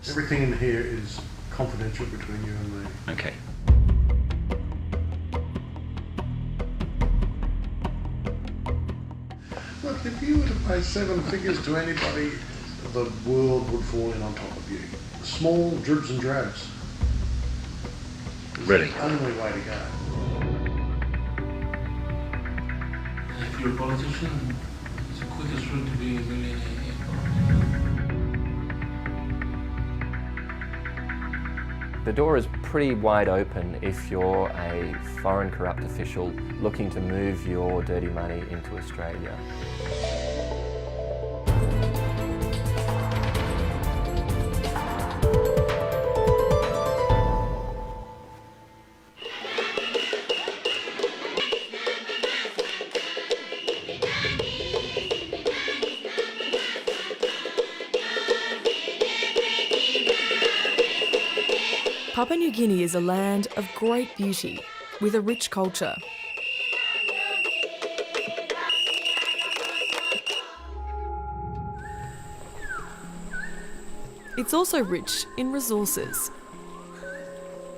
Everything in here is confidential between you and me. Okay. Look, if you were to pay 7 figures to anybody, the world would fall in on top of you. Small dribs and drabs. Really? It's the only way to go. If you're a politician, it's the quickest route to being a millionaire. The door is pretty wide open if you're a foreign corrupt official looking to move your dirty money into Australia. Papua New Guinea is a land of great beauty, with a rich culture. It's also rich in resources.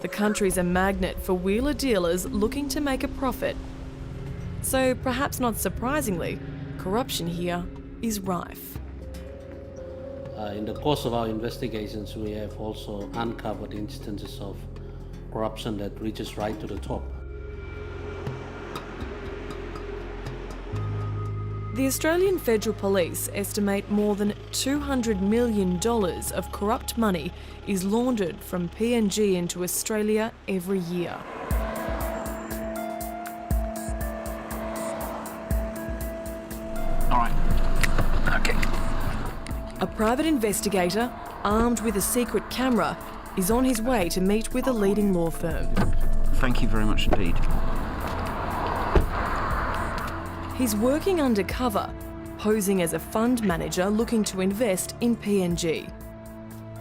The country's a magnet for wheeler dealers looking to make a profit. So perhaps not surprisingly, corruption here is rife. In the course of our investigations, we have also uncovered instances of corruption that reaches right to the top. The Australian Federal Police estimate more than $200 million of corrupt money is laundered from PNG into Australia every year. All right. Okay. A private investigator, armed with a secret camera, is on his way to meet with a leading law firm. Thank you very much indeed. He's working undercover, posing as a fund manager looking to invest in PNG.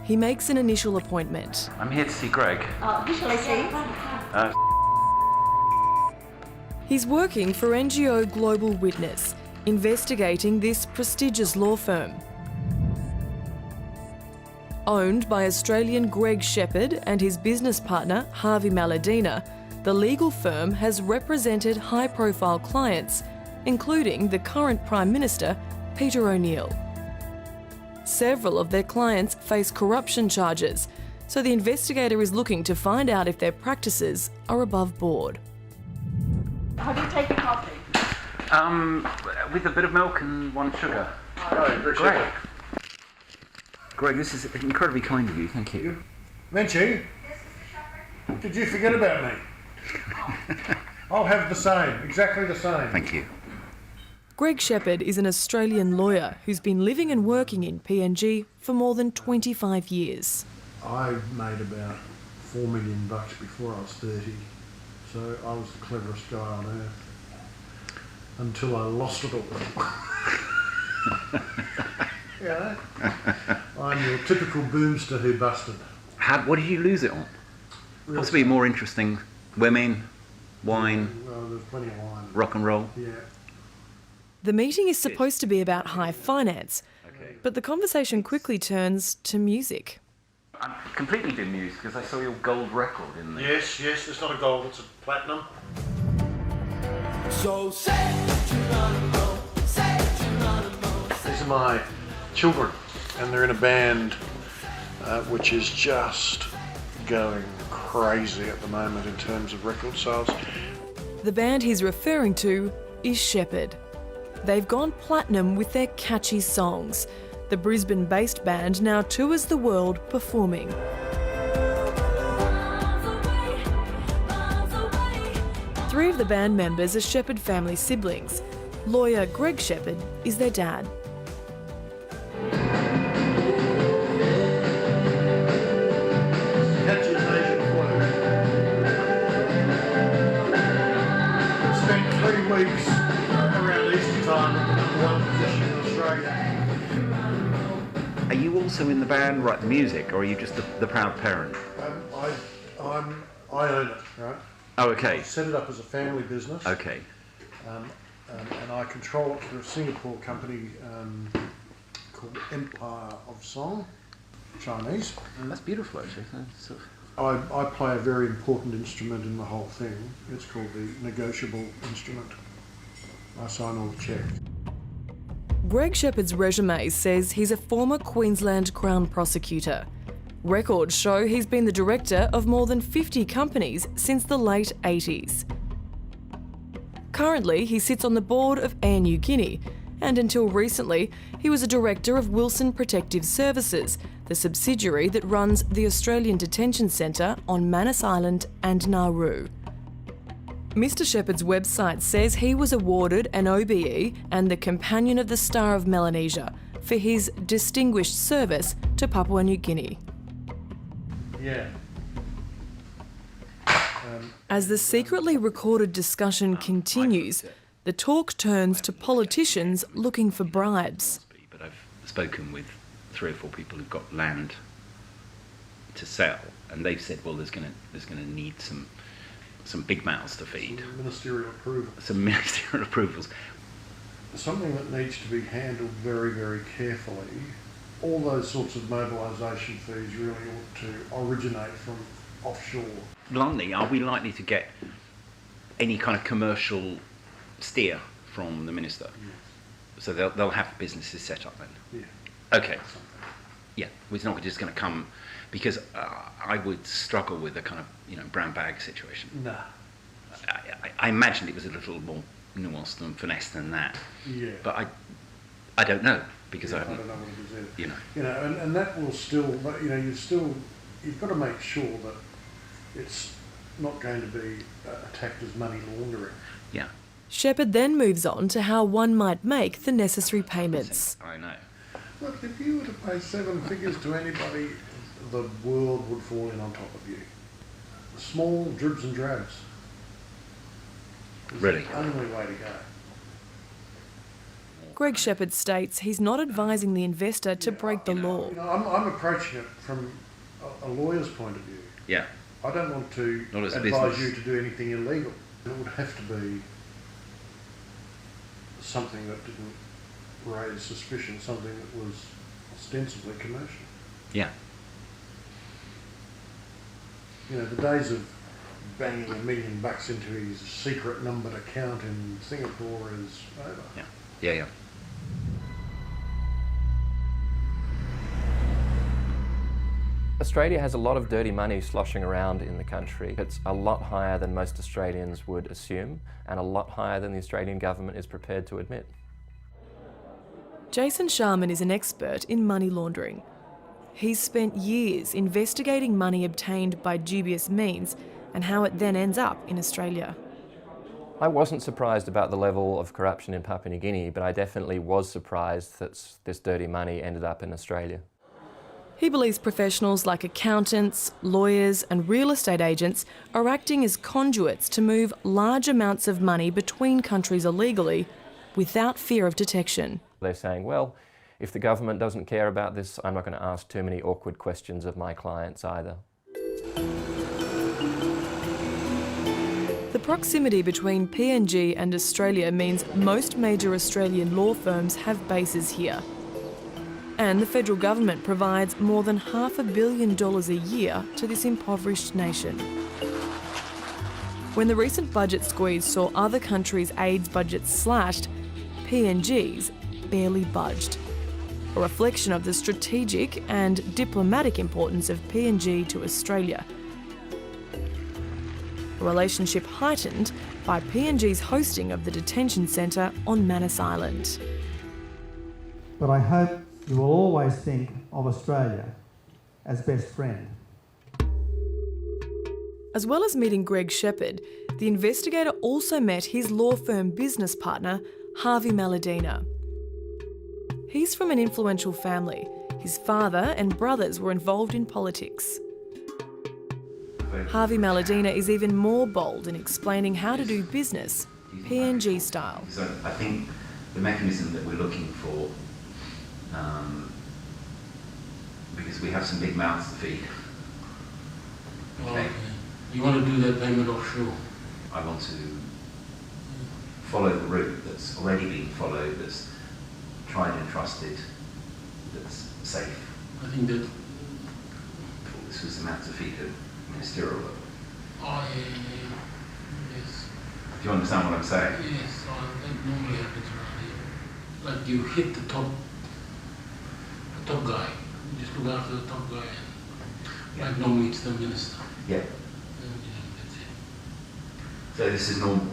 He makes an initial appointment. I'm here to see Greg. Who shall I see? He's working for NGO Global Witness, investigating this prestigious law firm. Owned by Australian Greg Sheppard and his business partner Harvey Maladina, the legal firm has represented high-profile clients, including the current Prime Minister, Peter O'Neill. Several of their clients face corruption charges, so the investigator is looking to find out if their practices are above board. How do you take your coffee? With a bit of milk and 1 sugar. Greg. Greg, this is incredibly kind of you, thank you. Menchie, did you forget about me? I'll have the same, exactly the same. Thank you. Greg Sheppard is an Australian lawyer who's been living and working in PNG for more than 25 years. I made about $4 million before I was 30, so I was the cleverest guy on earth until I lost it all. Yeah, I'm your typical boomster who busted. What did you lose it on? Real Possibly stuff. more interesting. Women, wine, Well, there's plenty of wine. rock and roll. Yeah. The meeting is supposed to be about high finance, but the conversation quickly turns to music. I'm completely bemused because I saw your gold record in there. Yes, it's not a gold, it's a platinum. So say what you wanna know, say what you wanna know. These are my children, and they're in a band which is just going crazy at the moment in terms of record sales. The band he's referring to is Sheppard. They've gone platinum with their catchy songs. The Brisbane-based band now tours the world performing. Three of the band members are Sheppard family siblings. Lawyer Greg Sheppard is their dad. Catchy Asian flu. Spent 3 weeks around Easter time at the #1 position in Australia. Are you also in the band, write the music, or are you just the proud parent? I own it, right? Oh, okay. I set it up as a family business. Okay. And I control it through a Singapore company called Empire of Song. Chinese. That's beautiful, actually. That's sort of... I play a very important instrument in the whole thing. It's called the negotiable instrument. I sign all the checks. Greg Sheppard's resume says he's a former Queensland Crown prosecutor. Records show he's been the director of more than 50 companies since the late 80s. Currently, he sits on the board of Air New Guinea, and until recently, he was a director of Wilson Protective Services, the subsidiary that runs the Australian Detention Centre on Manus Island and Nauru. Mr Sheppard's website says he was awarded an OBE and the Companion of the Star of Melanesia for his distinguished service to Papua New Guinea. Yeah. As the secretly recorded discussion continues, the talk turns to politicians looking for bribes. But I've spoken with 3 or 4 people who've got land to sell, and they've said, well, there's going to need some big mouths to feed. Some ministerial approval. Some ministerial approvals. Something that needs to be handled very, very carefully. All those sorts of mobilisation fees really ought to originate from offshore. Bluntly, are we likely to get any kind of commercial steer from the minister? Yes. So they'll have businesses set up then? Yeah. Okay. Yeah, it's not just going to come, because I would struggle with a kind of, brown bag situation. No. I imagined it was a little more nuanced and finesse than that. Yeah. But I don't know, because I don't haven't, know what it is. And that will still, you've got to make sure that it's not going to be attacked as money laundering. Yeah. Sheppard then moves on to how one might make the necessary payments. I know. Look, if you were to pay 7 figures to anybody, the world would fall in on top of you. Small dribs and drabs. It's Really? the only way to go. Greg Sheppard states he's not advising the investor to break the law. I'm approaching it from a lawyer's point of view. Yeah. I don't want to Not as a advise business. you to do anything illegal. It would have to be something that didn't raise suspicion, something that was ostensibly commercial. Yeah. The days of banging $1 million into his secret numbered account in Singapore is over. Yeah. Yeah, yeah. Australia has a lot of dirty money sloshing around in the country. It's a lot higher than most Australians would assume, and a lot higher than the Australian government is prepared to admit. Jason Sharman is an expert in money laundering. He's spent years investigating money obtained by dubious means and how it then ends up in Australia. I wasn't surprised about the level of corruption in Papua New Guinea, but I definitely was surprised that this dirty money ended up in Australia. He believes professionals like accountants, lawyers and real estate agents are acting as conduits to move large amounts of money between countries illegally without fear of detection. They're saying, well, if the government doesn't care about this, I'm not going to ask too many awkward questions of my clients either. The proximity between PNG and Australia means most major Australian law firms have bases here. And the federal government provides more than $500 million a year to this impoverished nation. When the recent budget squeeze saw other countries' AIDS budgets slashed, PNG's barely budged. A reflection of the strategic and diplomatic importance of PNG to Australia. A relationship heightened by PNG's hosting of the detention centre on Manus Island. But I hope you will always think of Australia as best friend. As well as meeting Greg Sheppard, the investigator also met his law firm business partner, Harvey Maladina. He's from an influential family. His father and brothers were involved in politics. Harvey Maladina is even more bold in explaining how to do business, PNG style. So I think the mechanism that we're looking for, because we have some big mouths to feed. Okay. You want to do that payment offshore? I want to follow the route that's already been followed, that's tried and trusted, that's safe. I think that this was the Matsafika ministerial level. Oh, yeah. Yes. Do you understand what I'm saying? Yes, that normally happens around here. Like you hit the top guy. You just look after the top guy, and like normally it's the minister. Yeah. And, that's it. So this is normal.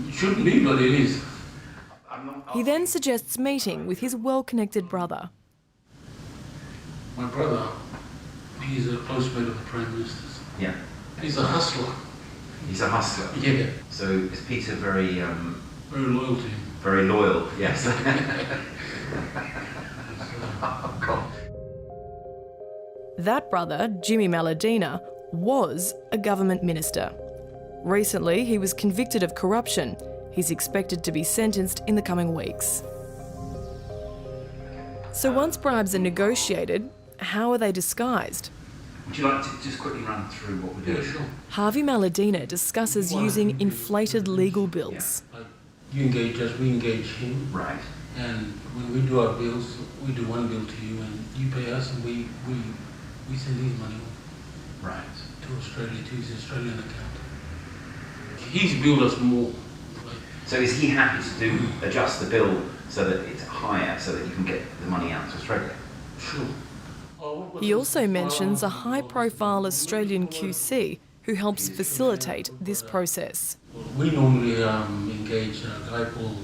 It shouldn't be, but it is. He then suggests meeting with his well-connected brother. My brother, he's a close mate of the Prime Minister's. Yeah. He's a hustler. He's a hustler. Yeah. So is Peter very Very loyal to him. very loyal? Yes. Oh God. That brother, Jimmy Maladina, was a government minister. Recently, he was convicted of corruption. He's expected to be sentenced in the coming weeks. So once bribes are negotiated, how are they disguised? Would you like to just quickly run through what we're doing? Yeah, sure. Harvey Maladina discusses using inflated legal bills. Like you engage us, we engage him. Right. And when we do our bills, we do one bill to you, and you pay us, and we send his money Right. to Australia, to his Australian account. He's billed us more. So is he happy to adjust the bill so that it's higher, so that you can get the money out to Australia? Sure. He also mentions a high-profile Australian QC who helps facilitate this process. We normally engage a guy called.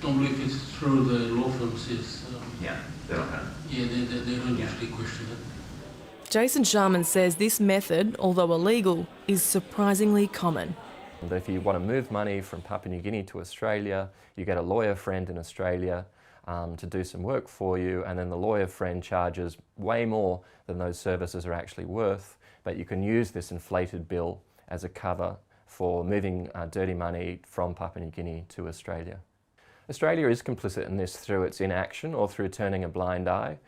Normally, if it's through the law firms, Yeah, they don't know. yeah, they don't usually question it. Jason Sharman says this method, although illegal, is surprisingly common. That if you want to move money from Papua New Guinea to Australia, you get a lawyer friend in Australia to do some work for you, and then the lawyer friend charges way more than those services are actually worth, but you can use this inflated bill as a cover for moving dirty money from Papua New Guinea to Australia. Australia is complicit in this through its inaction or through turning a blind eye.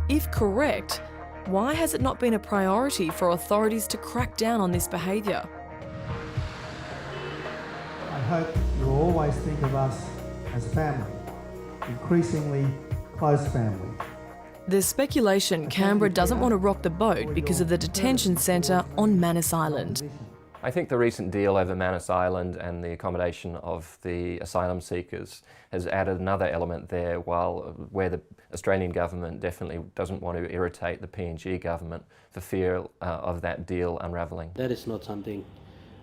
If correct, why has it not been a priority for authorities to crack down on this behaviour? I hope you will always think of us as family, increasingly close family. There's speculation Canberra doesn't want to rock the boat because of the detention centre on Manus Island. I think the recent deal over Manus Island and the accommodation of the asylum seekers has added another element there, where the Australian government definitely doesn't want to irritate the PNG government for fear of that deal unravelling. That is not something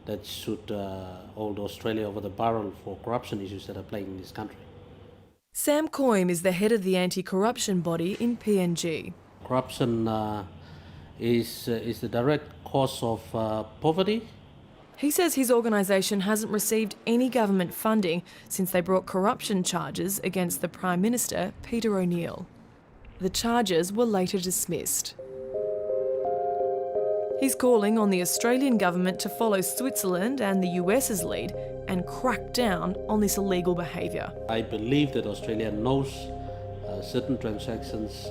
that should hold Australia over the barrel for corruption issues that are plaguing this country. Sam Coyne is the head of the anti-corruption body in PNG. Corruption is the direct cause of poverty. He says his organisation hasn't received any government funding since they brought corruption charges against the Prime Minister, Peter O'Neill. The charges were later dismissed. He's calling on the Australian government to follow Switzerland and the US's lead and crack down on this illegal behaviour. I believe that Australia knows certain transactions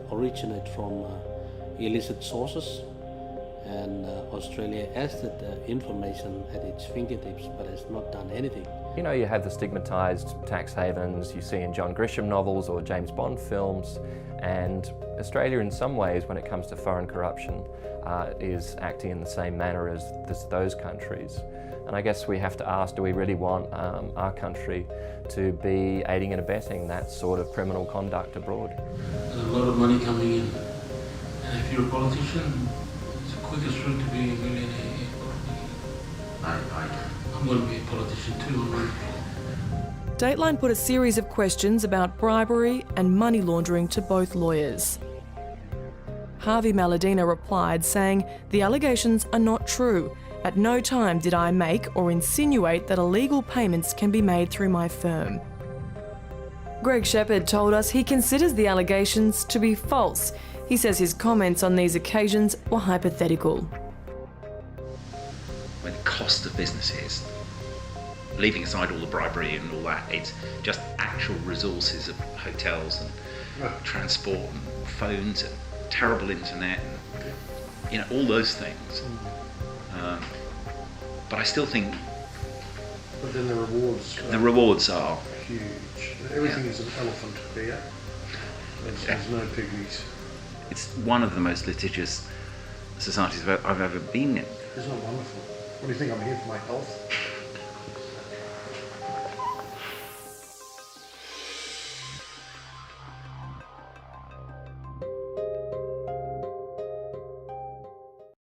originate from illicit sources, and Australia has that information at its fingertips but has not done anything. You know, you have the stigmatised tax havens you see in John Grisham novels or James Bond films, and Australia in some ways, when it comes to foreign corruption, is acting in the same manner as those countries. And I guess we have to ask, do we really want our country to be aiding and abetting that sort of criminal conduct abroad? There's a lot of money coming in, and if you're a politician, it's the quickest route to be a millionaire. I'm going to be a politician too. Dateline put a series of questions about bribery and money laundering to both lawyers. Harvey Maladina replied saying, "The allegations are not true. At no time did I make or insinuate that illegal payments can be made through my firm." Greg Sheppard told us he considers the allegations to be false. He says his comments on these occasions were hypothetical. When the cost of business is, leaving aside all the bribery and all that, it's just actual resources of hotels and transport and phones and terrible internet and, all those things. But I still think... But then the rewards are huge. Everything is an elephant here. There's no pygmies. It's one of the most litigious societies I've ever been in. Isn't it wonderful? What do you think? I'm here for my health.